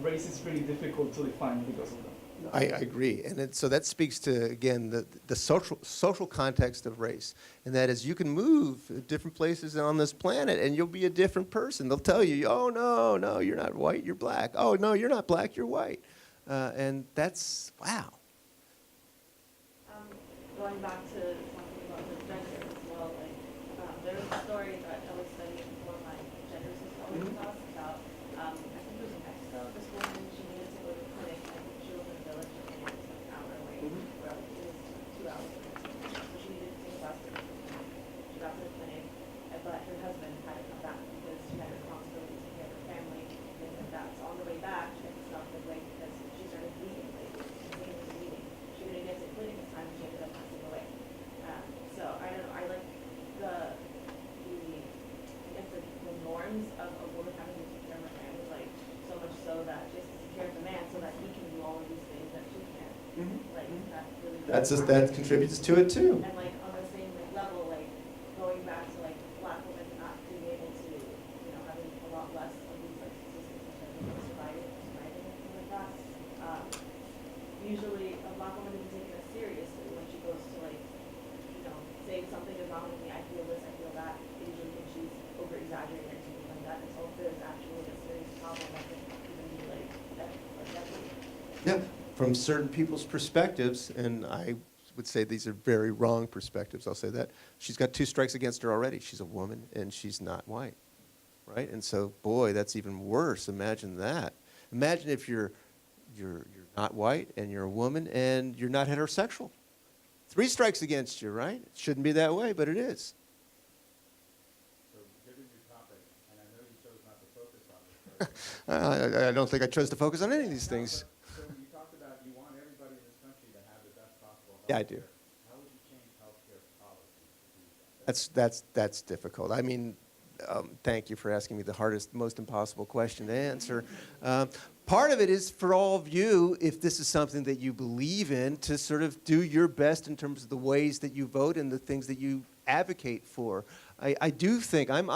race is really difficult to define because of that.
I agree, and so that speaks to, again, the social context of race, and that is you can move different places on this planet and you'll be a different person. They'll tell you, oh, no, you're not white, you're black. Oh, no, you're not black, you're white. And that's, wow.
Going back to talking about the gender as well, like there was a story that I was studying for my gender sociology class about, I think it was in Mexico, this woman, she needed to go to the clinic, and she was in a village, and it was like an hour away, well, it was 2 hours away, so she needed to take a bus to the clinic. She got to the clinic, but her husband had to come back because she had responsibilities to take care of her family, and that. So on the way back, she had to stop midway because she started bleeding, like, she was bleeding. She
That contributes to it too.
And like on the same like level, like going back to like black women not being able to, having a lot less of these like statistics which I think are surviving and things like that. Usually a black woman isn't taken as seriously when she goes to like, saying something is wrong with me, I feel this, I feel that. They usually think she's over exaggerating or something like that until there's actually a serious problem that can even be like deadly.
Yeah, from certain people's perspectives, and I would say these are very wrong perspectives, I'll say that. She's got 2 strikes against her already. She's a woman, and she's not white, right? And so, boy, that's even worse. Imagine that. Imagine if you're not white, and you're a woman, and you're not heterosexual. 3 strikes against you, right? It shouldn't be that way, but it is.
So, given your topic, and I know you chose not to focus on this,
I don't think I chose to focus on any of these things.
So you talked about you want everybody in this country to have the best possible health
Yeah, I do.
How would you change healthcare policies to do that?
That's difficult. I mean, thank you for asking me the hardest, most impossible question to answer. Part of it is for all of you, if this is something that you believe in, to sort of do your best in terms of the ways that you vote and the things that you advocate for. I do think I'm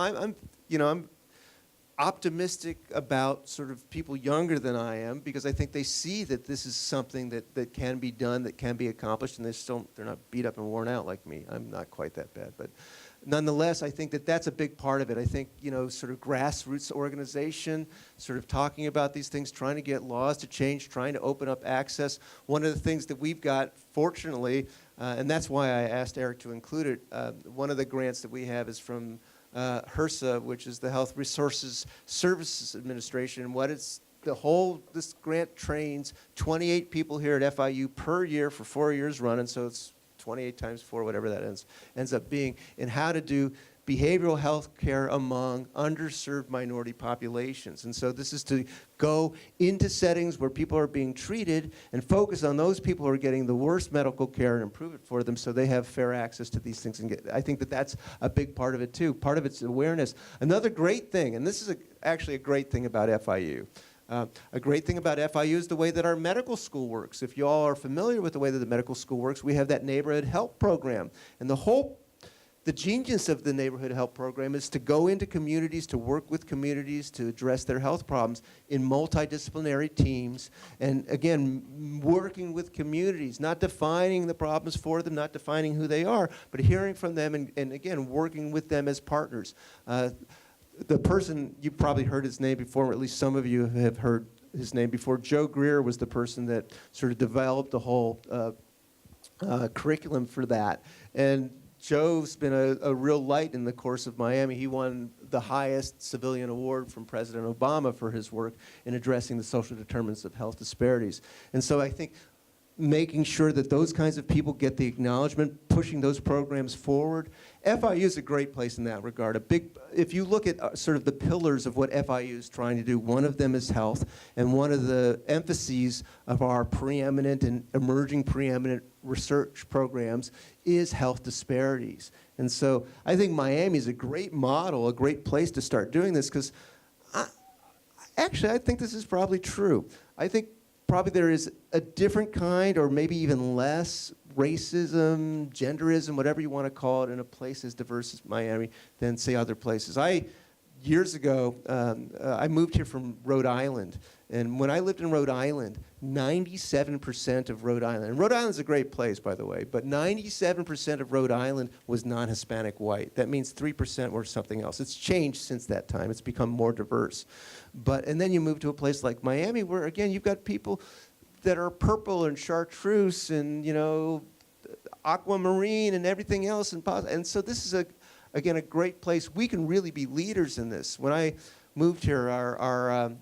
optimistic about sort of people younger than I am, because I think they see that this is something that can be done, that can be accomplished, and they're not beat up and worn out like me. I'm not quite that bad, but nonetheless, I think that that's a big part of it. I think, sort of grassroots organization, sort of talking about these things, trying to get laws to change, trying to open up access. One of the things that we've got, fortunately, and that's why I asked Eric to include it, one of the grants that we have is from HRSA, which is the Health Resources Services Administration. And this grant trains 28 people here at FIU per year for 4 years running, so it's 28 times 4, whatever that ends up being, in how to do behavioral health care among underserved minority populations. And so this is to go into settings where people are being treated and focus on those people who are getting the worst medical care and improve it for them so they have fair access to these things. And I think that that's a big part of it too. Part of it's awareness. Another great thing, and this is actually a great thing about FIU, a great thing about FIU is the way that our medical school works. If you all are familiar with the way that the medical school works, we have that neighborhood health program. And the genius of the neighborhood health program is to go into communities, to work with communities, to address their health problems in multidisciplinary teams. And again, working with communities, not defining the problems for them, not defining who they are, but hearing from them and again, working with them as partners. The person, you probably heard his name before, or at least some of you have heard his name before. Joe Greer was the person that sort of developed the whole curriculum for that. And Joe's been a real light in the course of Miami. He won the highest civilian award from President Obama for his work in addressing the social determinants of health disparities. And so I think making sure that those kinds of people get the acknowledgement, pushing those programs forward. FIU is a great place in that regard. If you look at sort of the pillars of what FIU is trying to do, one of them is health, and one of the emphases of our preeminent and emerging preeminent research programs is health disparities. And so I think Miami is a great model, a great place to start doing this, because actually I think this is probably true. I think probably there is a different kind, or maybe even less, racism, genderism, whatever you want to call it, in a place as diverse as Miami than, say, other places. Years ago, I moved here from Rhode Island. And when I lived in Rhode Island, 97% of Rhode Island, and Rhode Island's a great place, by the way, but 97% of Rhode Island was non-Hispanic white. That means 3% were something else. It's changed since that time. It's become more diverse. And then you move to a place like Miami where, again, you've got people that are purple and chartreuse and, aquamarine and everything else. And so this is, again, a great place. We can really be leaders in this. When I moved here, a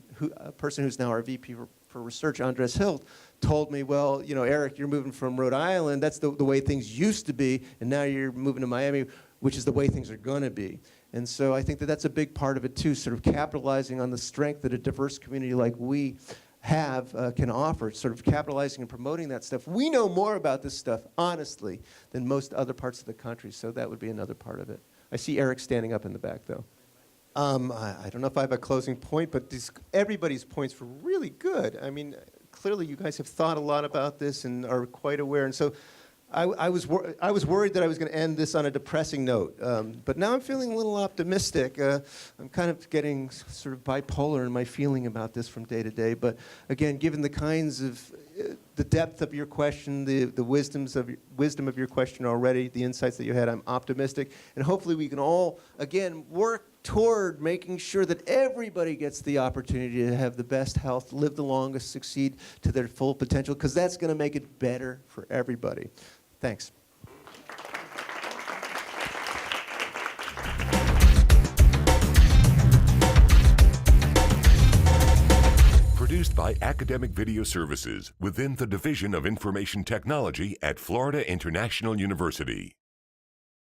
person who's now our VP for research, Andres Hilt, told me, well, Eric, you're moving from Rhode Island. That's the way things used to be. And now you're moving to Miami, which is the way things are going to be. And so I think that that's a big part of it, too, sort of capitalizing on the strength that a diverse community like we have can offer, sort of capitalizing and promoting that stuff. We know more about this stuff, honestly, than most other parts of the country, so that would be another part of it. I see Eric standing up in the back, though. I don't know if I have a closing point, but everybody's points were really good. I mean, clearly you guys have thought a lot about this and are quite aware. And so I was worried that I was going to end this on a depressing note, but now I'm feeling a little optimistic. I'm kind of getting sort of bipolar in my feeling about this from day to day. But again, given the kinds of the depth of your question, the wisdom of your question already, the insights that you had, I'm optimistic, and hopefully we can all again work toward making sure that everybody gets the opportunity to have the best health, live the longest, succeed to their full potential, because that's going to make it better for everybody. Thanks.
Produced by Academic Video Services within the Division of Information Technology at Florida International University.